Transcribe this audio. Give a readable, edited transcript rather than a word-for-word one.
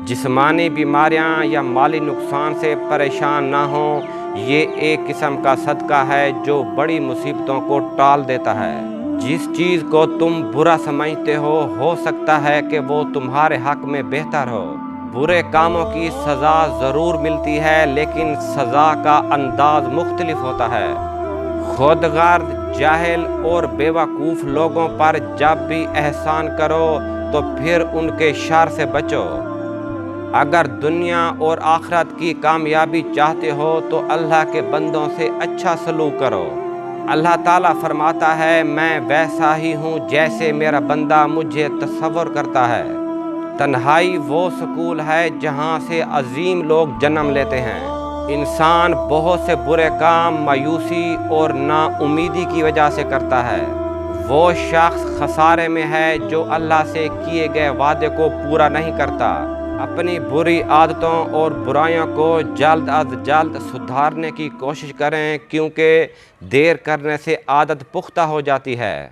جسمانی بیماریاں یا مالی نقصان سے پریشان نہ ہوں، یہ ایک قسم کا صدقہ ہے جو بڑی مصیبتوں کو ٹال دیتا ہے۔ جس چیز کو تم برا سمجھتے ہو سکتا ہے کہ وہ تمہارے حق میں بہتر ہو۔ برے کاموں کی سزا ضرور ملتی ہے، لیکن سزا کا انداز مختلف ہوتا ہے۔ خود غرض، جاہل اور بیوقوف لوگوں پر جب بھی احسان کرو تو پھر ان کے شر سے بچو۔ اگر دنیا اور آخرت کی کامیابی چاہتے ہو تو اللہ کے بندوں سے اچھا سلوک کرو۔ اللہ تعالیٰ فرماتا ہے، میں ویسا ہی ہوں جیسے میرا بندہ مجھے تصور کرتا ہے۔ تنہائی وہ سکول ہے جہاں سے عظیم لوگ جنم لیتے ہیں۔ انسان بہت سے برے کام مایوسی اور نا امیدی کی وجہ سے کرتا ہے۔ وہ شخص خسارے میں ہے جو اللہ سے کیے گئے وعدے کو پورا نہیں کرتا۔ اپنی بری عادتوں اور برائیوں کو جلد از جلد سدھارنے کی کوشش کریں، کیونکہ دیر کرنے سے عادت پختہ ہو جاتی ہے۔